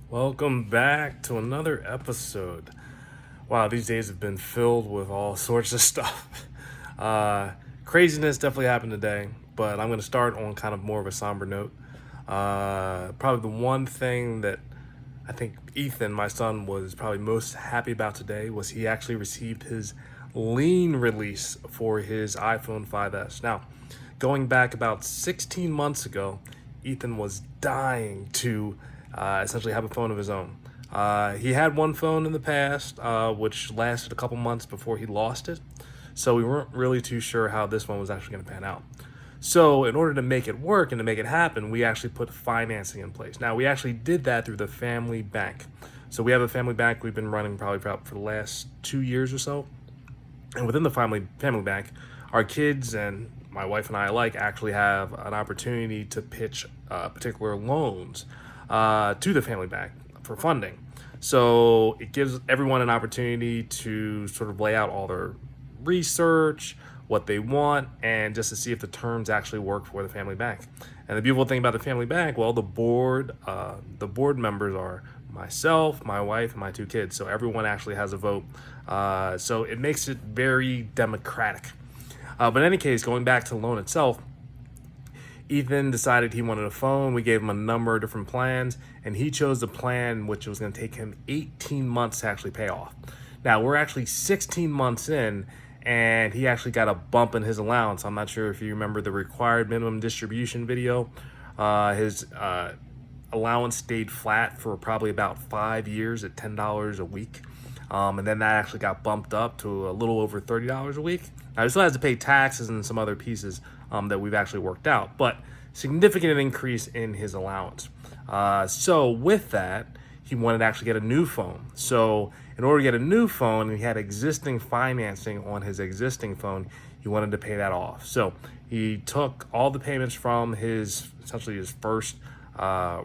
Welcome back to another episode. Wow, these days have been filled with all sorts of stuff. Craziness definitely happened today, but I'm going to start on kind of more of a somber note. Probably the one thing that I think Ethan, my son, was probably most happy about today was he actually received his Lien release for his iPhone 5S. Now, going back about 16 months ago, Ethan was dying to essentially have a phone of his own. He had one phone in the past, which lasted a couple months before he lost it. So we weren't really too sure how this one was actually going to pan out. So in order to make it work and to make it happen, we actually put financing in place. Now, we actually did that through the family bank. So we have a family bank we've been running probably for the last 2 years or so. And within the family bank, our kids and my wife and I alike actually have an opportunity to pitch particular loans to the family bank for funding. So it gives everyone an opportunity to sort of lay out all their research, what they want, and just to see if the terms actually work for the family bank. And the beautiful thing about the family bank, well, the board members are myself, my wife, and my 2 kids. So everyone actually has a vote. So it makes it very democratic. But in any case, going back to the loan itself, Ethan decided he wanted a phone. We gave him a number of different plans, and he chose the plan which was going to take him 18 months to actually pay off. Now, we're actually 16 months in, and he actually got a bump in his allowance. I'm not sure if you remember the required minimum distribution video. His allowance stayed flat for probably about 5 years at $10 a week. And then that actually got bumped up to a little over $30 a week. Now, he still has to pay taxes and some other pieces that we've actually worked out, but significant increase in his allowance. So with that, he wanted to actually get a new phone. So in order to get a new phone, he had existing financing on his existing phone. He wanted to pay that off. So he took all the payments from essentially his first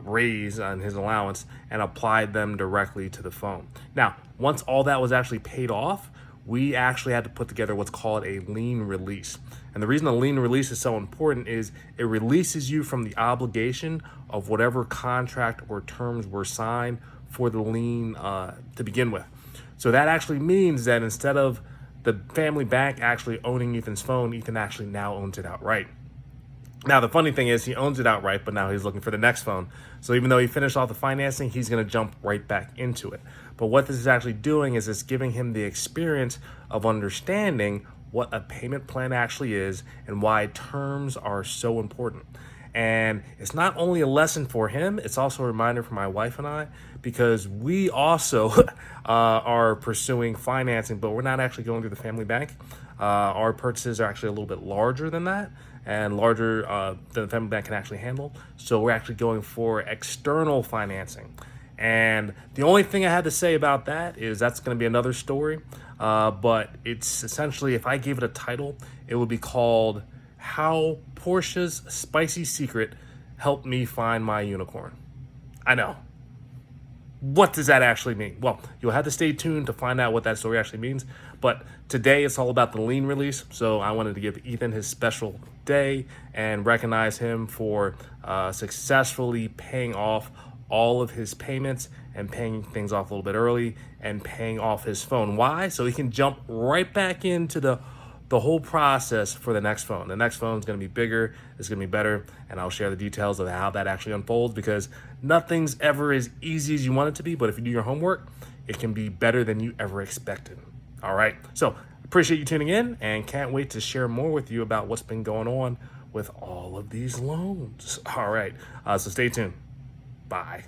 raise on his allowance and applied them directly to the phone. Now, once all that was actually paid off, we actually had to put together what's called a lien release. And the reason a lien release is so important is it releases you from the obligation of whatever contract or terms were signed for the lien to begin with. So that actually means that instead of the family bank actually owning Ethan's phone, Ethan actually now owns it outright. Now, the funny thing is he owns it outright, but now he's looking for the next phone. So even though he finished off the financing, he's going to jump right back into it. But what this is actually doing is it's giving him the experience of understanding what a payment plan actually is and why terms are so important. And it's not only a lesson for him, it's also a reminder for my wife and I, because we also are pursuing financing, but we're not actually going through the family bank. Our purchases are actually a little bit larger than that and larger than the family bank can actually handle. So we're actually going for external financing. And the only thing I had to say about that is that's going to be another story. But it's essentially, if I gave it a title, it would be called How Porsche's Spicy Secret Helped Me Find My Unicorn. I know. What does that actually mean? Well, you'll have to stay tuned to find out what that story actually means. But today it's all about the lien release. So I wanted to give Ethan his special day and recognize him for successfully paying off all of his payments and paying things off a little bit early and paying off his phone. Why? So he can jump right back into the whole process for the next phone. The next phone is going to be bigger, it's going to be better, and I'll share the details of how that actually unfolds, because nothing's ever as easy as you want it to be, but if you do your homework, it can be better than you ever expected. All right, so appreciate you tuning in and can't wait to share more with you about what's been going on with all of these loans. All right, so stay tuned. Bye.